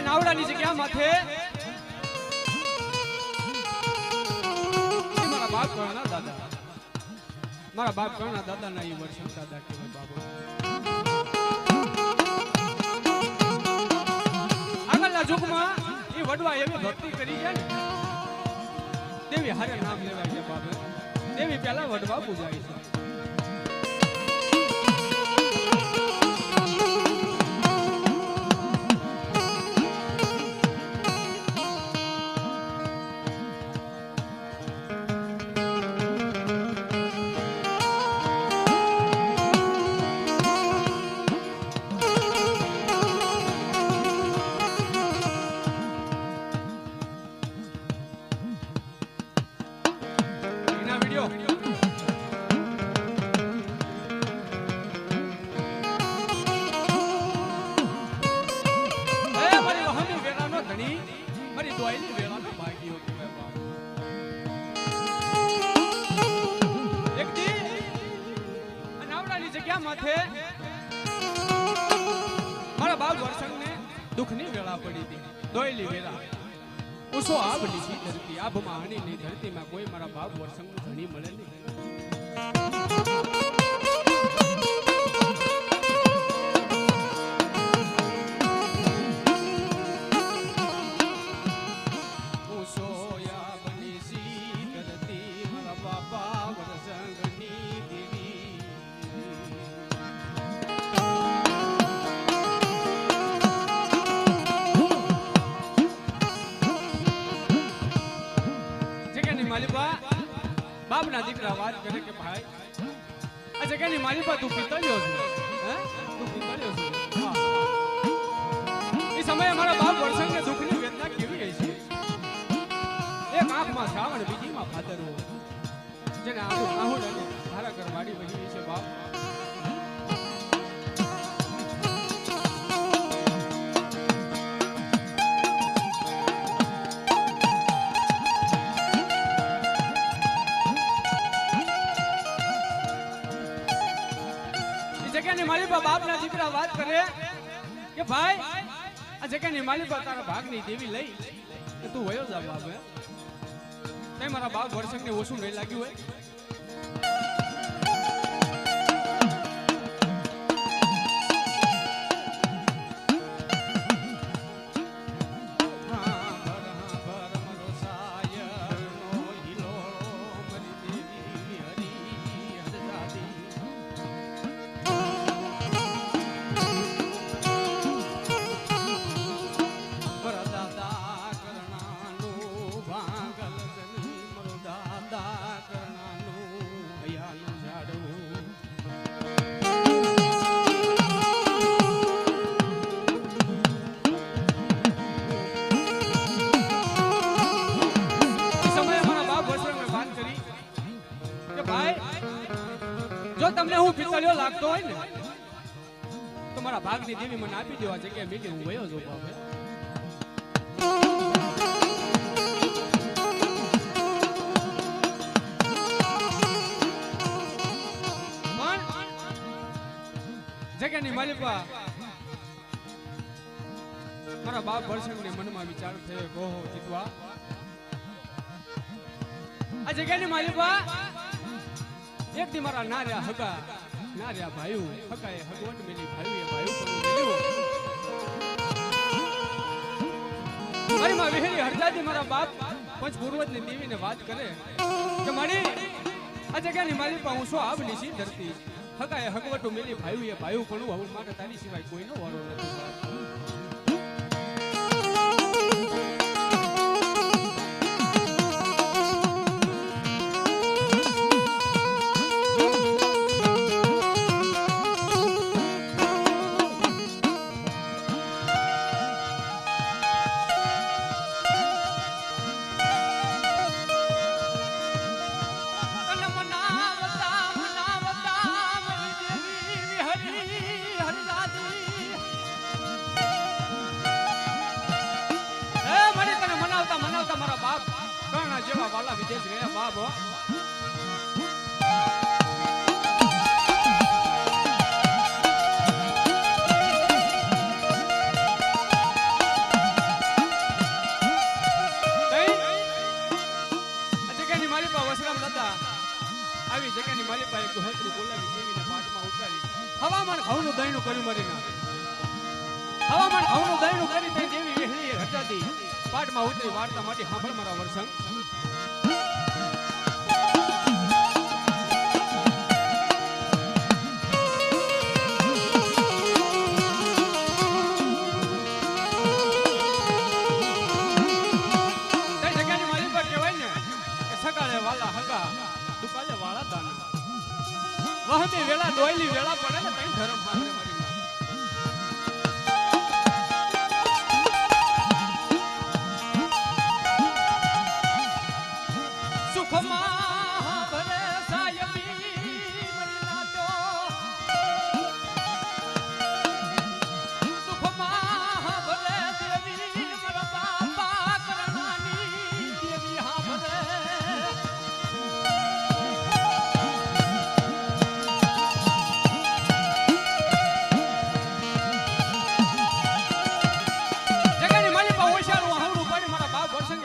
આ નાવડાની જગ્યા માથે મારા બાપ કરણા દાદા, મારા બાપ કરણા દાદા ના એ વર્ષ દાદા કહેવાય બાબો. આગળના યુગમાં એ વડવા એવી ભક્તિ કરી છે ને દેવી હારે નામ લેવાય છે બાબે. દેવી પહેલા વડવા પૂજાય છે. મારા બાપ વર્ષને દુઃખની વેળા પડી હતી. દોયલી વેળા ઉસો આબની સી ધરતી, આભમાં હણીની ધરતીમાં કોઈ મારા બાપ વર્ષનું ધણી મળે નહીં. બાપના દીકરા વાત કરે કે ભાઈ આ જગ્યાની મારી પાસે તું પિતળ્યો છે, હે તું પિતળ્યો છે. એ સમયે મારા બાપ વર્ષને દુઃખની વેદના કેવી રહી છે. એક આંખમાં શ્રાવણ, બીજીમાં ભાદરવો, જેને આહુડ અને ધારા કરવાડી વહી છે બાપ. જગ્યાની માલિકા બાપના દીકરા વાત કરે કે ભાઈ આ જગ્યાની માલિકા તારા ભાગની દેવી લઈ કે તું વયો જા બાપ. તે મારા બાપ વર્ષને ઓછું નહીં લાગ્યું હોય. જો તમને હું પિતળિયો લાગતો હોય ને તો મારા ભાગની દેવી મને આપી દેવા જગ્યાએ મેં કે હું વયો જો બાપ. જગ્યાની માલિકા મારા બાપ વર્ષને મનમાં વિચાર થયો કહો જીતવા આ જગ્યાની માલિકા એક દી મારા નાર્યા હગા નાર્યા ભાઈઓ હગાએ હગવટ મેલી ભાઈઓ ભાઈઓ પણ મેલ્યો. મારી માં વિહેરી હરજાદી મારા બાપ પંચ પૂર્વજની દેવીને વાત કરે કે મારી આ જગ્યાની મારી પાસે હું શું આવની સી ધરતી હગાએ હગવટ મેલી ભાઈઓ ભાઈઓ પણ હું મારે તારી સિવાય કોઈનો વારો નથી. જેવા વાલા વિદેશ ગયા બાપ. પાઠમાં ઉતરી વાર્તા માટે સાંભળ મારા વર્ષંગ. વાલા હગા દુકાલે વાળા દાના વહમે વેળા દોયલી વેળા પડે ને તઈ ધર્મ હારે મારી સુખમાં ભરે સાયમી મરી નાતો સુખમાં ભરે દેવી મારા બાપા કરણાની દેવી હા ભરે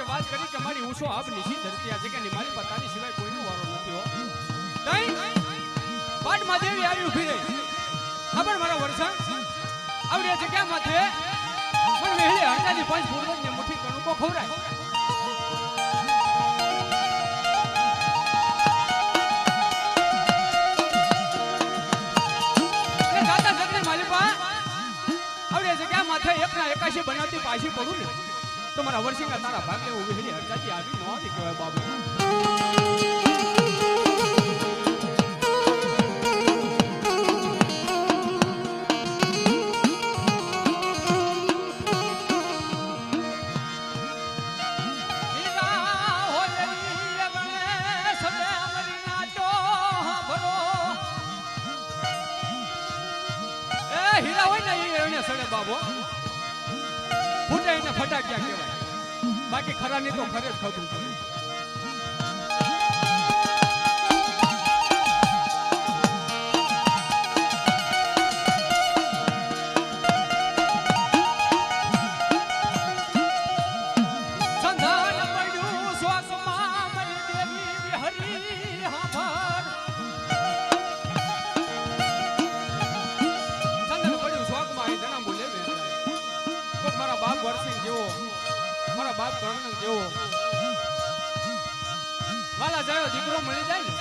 વાત કરી કે મારી ઊંચો આબની સી ધરતી આ જગ્યાની મારી પર તારી સિવાય કોઈનો વારો નથી હો. તઈ પાટમાં દેવી આવી ઊભી રહી. ખબર મારા વર્ષા આવડી આ જગ્યા માથે પણ વેહલી હરતાની પાંચ પૂર્વજને મુઠ્ઠી કણુકો ખવરાય. અને દાદા જગની માલિપા આવડી આ જગ્યા માથે એકના એકાશી બનાવતી પાછી પડું ને તો મારા વર્ષિંગા તારા ભાગે હું વેહલી હરતાજી આવી નો આવી કહેવાય બાબુ. હીરા હોય ને એને સડે બાબો ફૂટે એને ફટાક્યા કહેવાય. બાકી ખરાની તો ખરે જ ખબર પડે. સંધાન પડ્યું સ્વાસમાં મરી દેવી હરી હાફર. સંધાન પડ્યું સ્વાગમાં એ જણા બોલે મારા બાપ વર્ષિંગ જેવો મારા બાપ કર્ણ જેવો વાલા જાયો દીકરો મળી જાય ને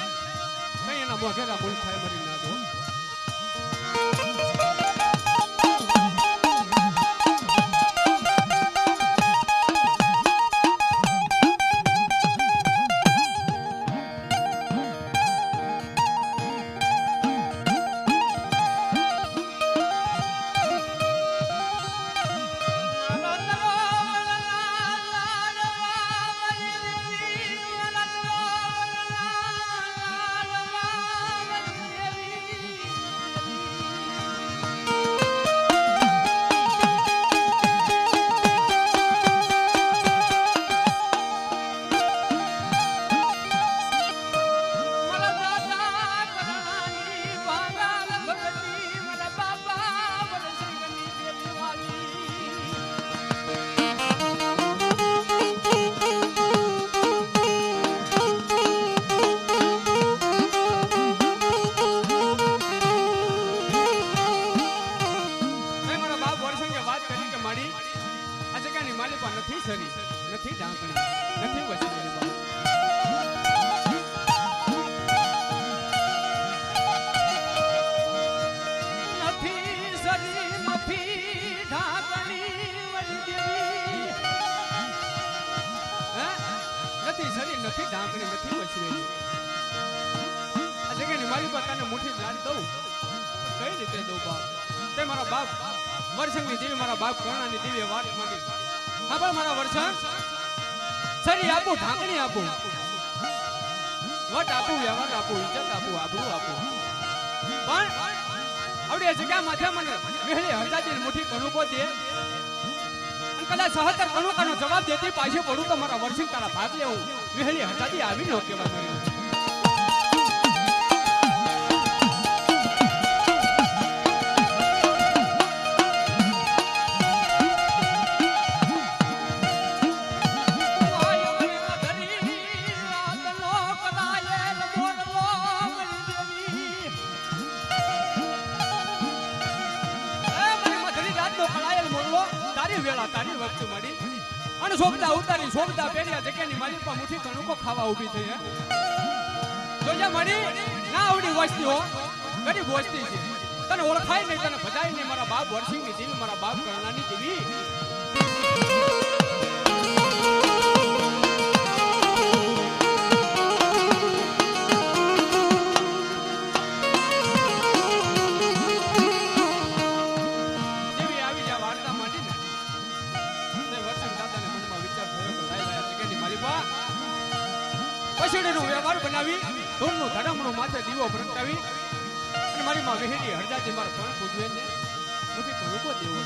કઈ એના મોઢેરા ભૂલ થાય મરી ના દો. નથી સરી નથી ડાંકણી નથી વસી નથી સરી નથી ઢાંકણી વળી દેવી નથી સરી નથી ઢાંકણી નથી વસવેલી. આ જગ્યાની મારી પર તને મુઠ્ઠી લાડ દઉં કઈ રીતે દઉં બાપ? તે મારા બાપ વર્ષંગની દેવી મારા બાપ કર્ણાની દેવી વાત માંડી. હા પણ મારા વર્ષણ સરી આપું ઢાંકણી આપું વટ આપું વ્યવહાર આપું ઇજ્જત આપું આબરૂ આપું પણ આવડી જગ્યા માથે મને વેહલી હરદાજી મુઠ્ઠી કણુકો દે અને કદાચ 77 કણુકાનો જવાબ દેતી પાછી પડું તો મારા વર્ષિંગ તારા ભાગ લેવું વેહલી હરદાજી આવી નો કહેવાય. તારી વેળા તારી વખત મળી અને સોબદા ઉતારી સોબદા પહેર્યા જગ્યાની માલિકા મુઠી કણુકો ખાવા ઊભી થઈ હે જોજા મળી ના આવડી વસ્તી હો ગરીબ વસ્તી છે તને ઓળખાય નહીં તને બધાય નહીં મારા બાપ વરસિંગની જેવી મારા બાપ કરણાની જેવી પછીડીનું વ્યવહાર બનાવી ધૂળનું ધડામણું માથે દીવો પ્રગટાવી અને મારી માં વિહેરી હરજાજી મારા પણ પૂજવે ને મુઠી તો રૂપો દેવો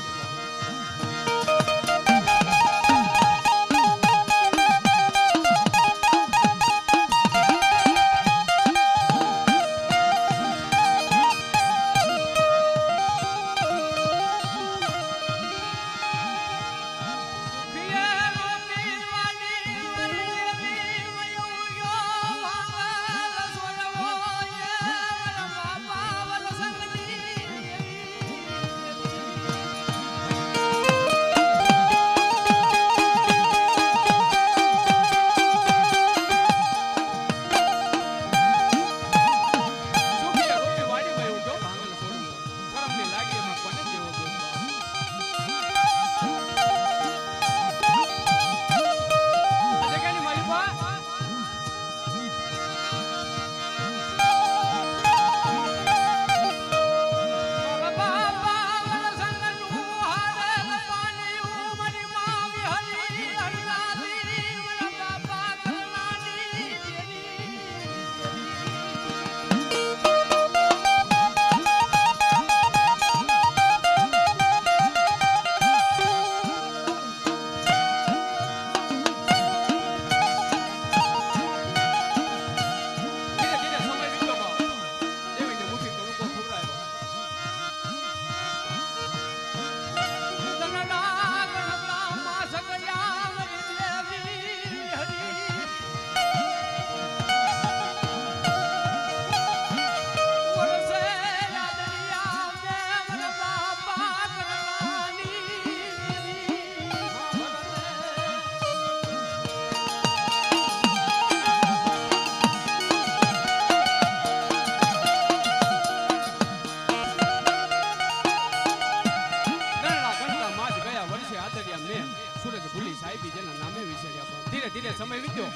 ધીરે ધીરે સમય વીત્યો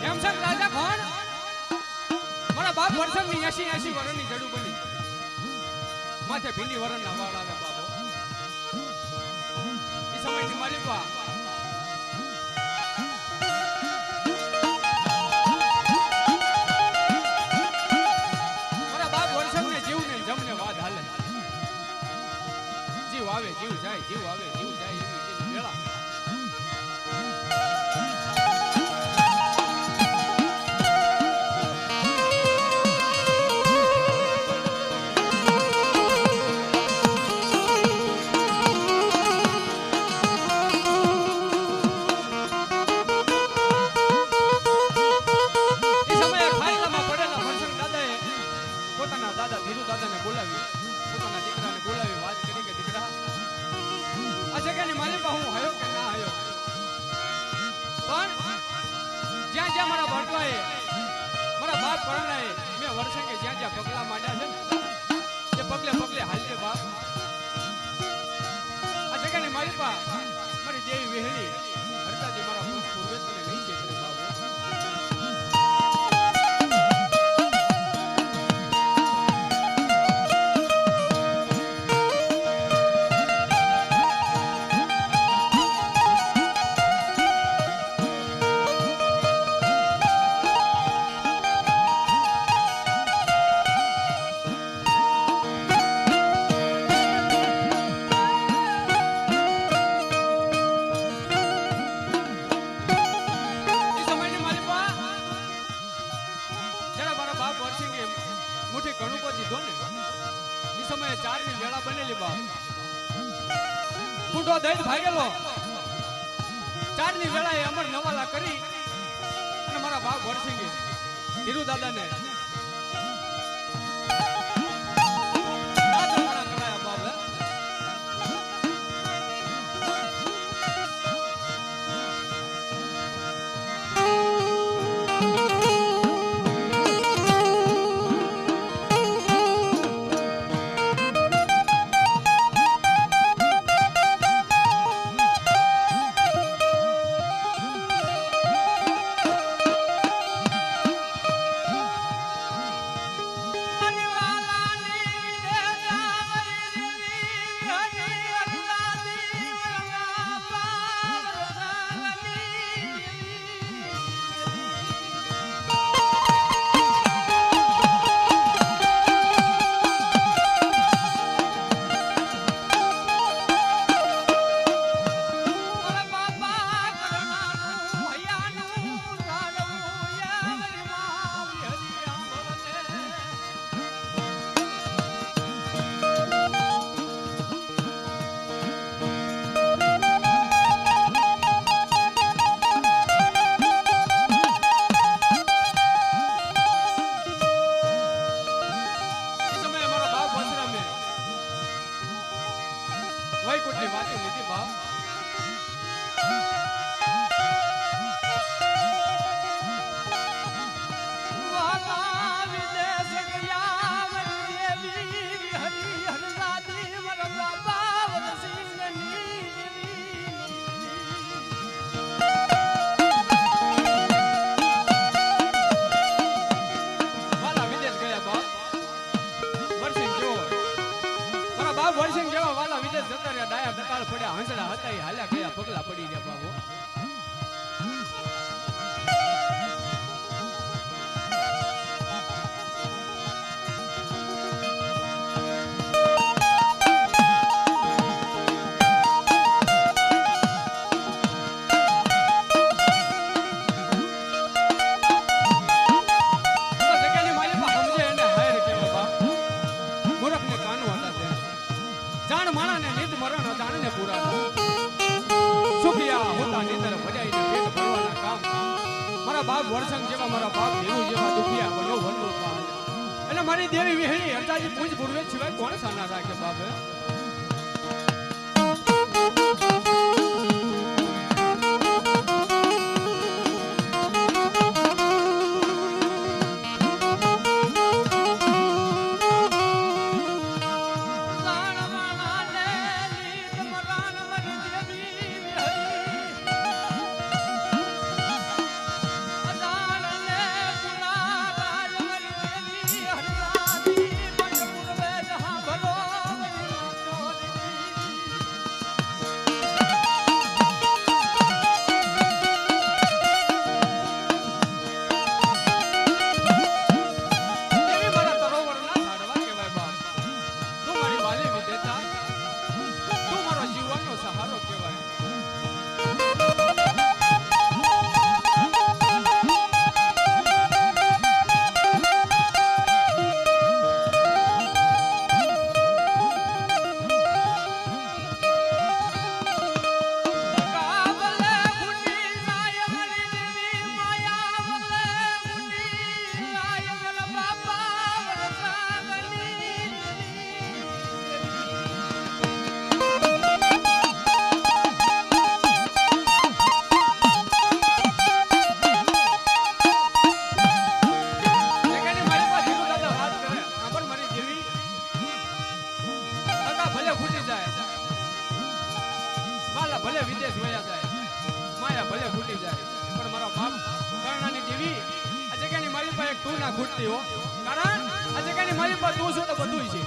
એમ છે રાજા કોણ મારા બાપ વર્ષની 80 વર્ષની જડું બની માથે ભીંડી વરણના વાળ આવે બાબો એ સમયની માલિકા મારા બાપ વર્ષને જીવને જમને વાદ હાલે જીવ આવે જીવ જાય જીવ આવે જીવ જાય એવી વેળા દાદા ધીરુ દાદાને બોલાવી પોતાના દીકરાને બોલાવી વાત કરી કે દીકરા આ જગ્યાની માલિકા હું હયો કે ના હયો પણ જ્યાં જ્યાં મારા ભટવાએ મારા બાપ પરણાએ મેં વર્ષે કે જ્યાં જ્યાં પગલા માંડ્યા છે ને એ પગલે પગલે હાલજે બાપ આ જગ્યાની માલિકા મારી દેવી વહેલી હરતાજી મારા પૂર્વે તને નહીં છે બાબુ કુંડો દઈ ભાગેલો 4 ની વેળાએ અમર નવાલા કરી અને મારા બાપ વરસિંગે ધીરુ દાદાને વૈકુંઠની વાતો લીધી બાપ. વર્ષિંગ જેવા વાલા વિદેશ જતા રહ્યા, ડાયા ડકાળ પડ્યા, હંસડા હતા એ હાલ્યા ગયા, પગલા પડી ગયા બાબો. બાપ વર્ષંગ જેવા મારા બાપ દેવું જેવા દુખિયા બનો વંડો કાળ એટલે મારી દેવી વિહળી હરતાજી પૂજ પૂર્વે સિવાય કોણ સાના રાખે બાપે. ભલે વિદેશ વયા જાય, માયા ભલે ફૂટી જાય, પણ મારા બાપ કર્ણાની દેવી આ જગ્યાની મારી પાસે તું ના ખૂટતી હો. કારણ આ જગ્યાની મારી પાસે તું છો તો બધું છે.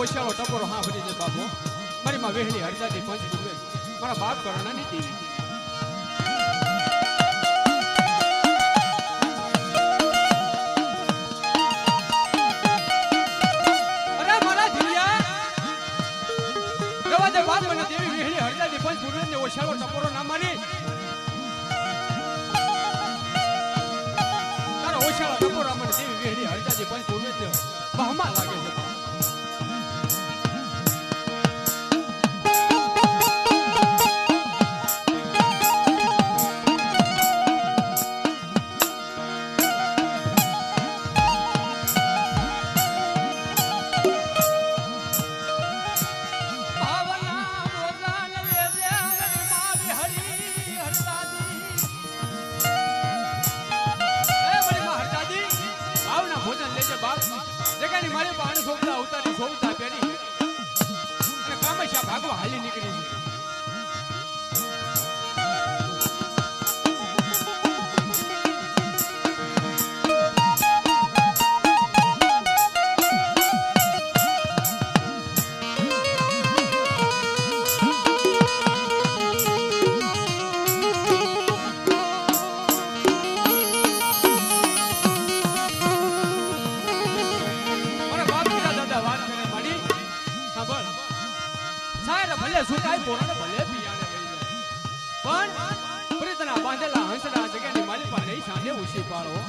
ઓછાળો ટકોરો હા ભરી જાય બાપો. મારી માં વેહલી હરજાદી પંચ પૂર્વે મારા બાપ કરણાની દેવી. અરે મારા ધીયા રવા દે વાત મને દેવી વેહલી હરજાદી પંચ પૂર્વે ને ઓછાળો ટકોરો ના માની તારા ઓછાળો ટકોરો મને દેવી વેહલી હરજાદી પંચ પૂર્વે ને બહમા લાગે છે. હરી કાઈ પોરાને ભલે પિયાને લઈ જાય પણ પ્રીતના બાંધેલા હંસના જગ્યાની માલિપા નહીં સાંજે ઉછી પાડો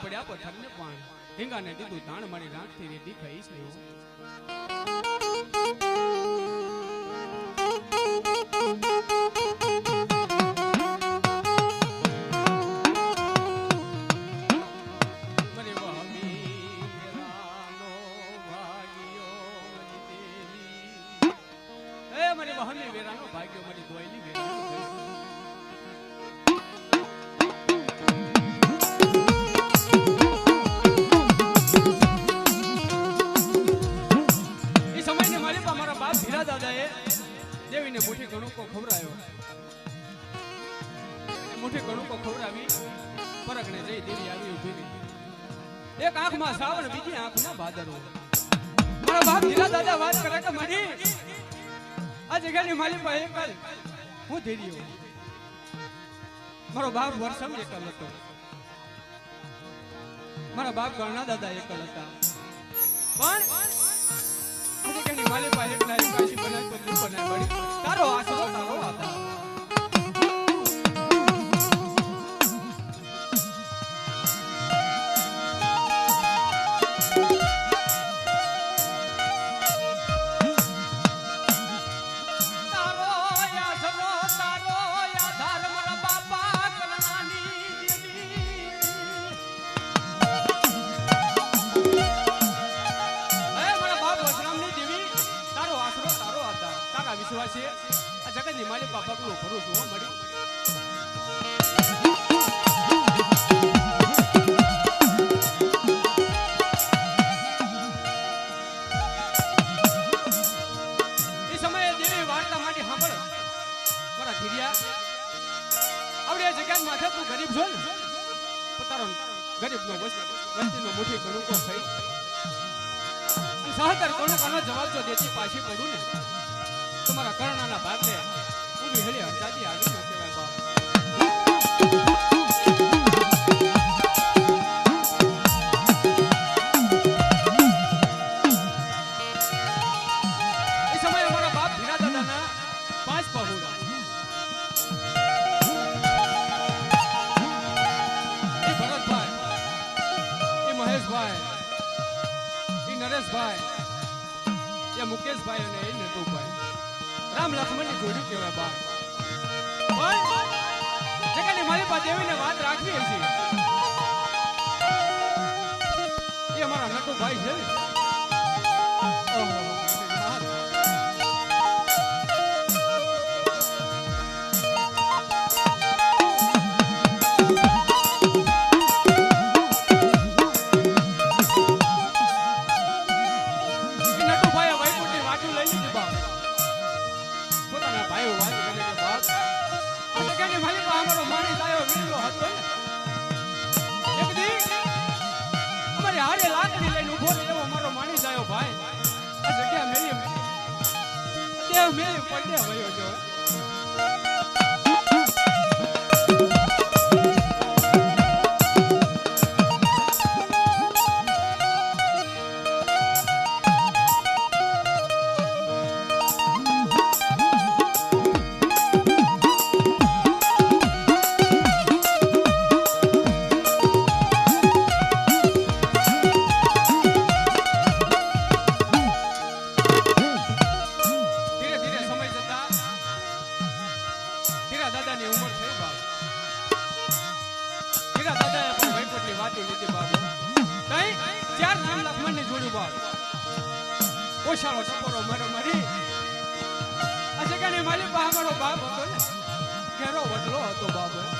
પડ્યા પથ્થરને પાણ ઢીંગાને દીધું તાણ મારી રાંખથી રેતી ખાઈશ નહીં મારી વેરાનો ભાગ્યો મારી દોયલી વેરાનો દાદાએ દેવીને મુઠ્ઠી ગણુકો ખવરાયો મુઠ્ઠી ગણુકો ખવરાવી પરગણે જઈ દેવી આવી ઊભી રહી એક આંખમાં સાવણ બીજી આંખમાં ભાદરો મારા બાપ ધીરા દાદા વાત કરે કે મારી આ જગ્યાની માલી પાસે એકલ હું ધીર્યો મારો બાપ વર્ષમ એકલ હતો મારા બાપ ગણના દાદા એકલ હતા પણ માલી પાસે એકલા એકાશી બનાય તો તું બનાય બળી તારો આશરો તારો આધાર વિશ્વાસે આ જગતની માલિક બાપકનો ભરોસો મળી એ સમયે દેવી વાર્તા માટે સાંભળ મારા ધીરિયા આવડે જગ્યા માથે તું ગરીબ છો ને તારો ગરીબનો વસ્તીનો મુઠ્ઠી ગણુકો ખાઈ સહતર ગણુકોનો જવાબ જો દેતી પાછી પડું ને તમારા કરણાના ભાગને ઊભી હળી હરતાજી આવી ન કહેવાય બાપ એ સમયે અમારા બાપ ધીરા દાદાના 5 પહોળા એ ભરતભાઈ એ મહેશભાઈ એ નરેશભાઈ એ મુકેશભાઈ અને એ નટુભાઈ રામ લક્ષ્મણની જોડી કહેવાય બા પણ જગતની મારી પાસે દેવીને વાત રાખવી છે એ અમારા નટુભાઈ છે ઓહો માલિક અમારો માણી લાયો વીરો હતો એક દી દેહ મેં પડે વયો જો દાદાની ઉંમર થઈ બાપ તેરા દાદાએ પણ વૈકુંઠની વાતો લીધી બાપ તઈ 4 નામ લખમણની જોડ્યું બાપ ઓશાળો ટકોરો મારો મારી આ જગ્યાની માલિક અમારો બાપ હતો ને ઘેરો વડલો હતો બાપ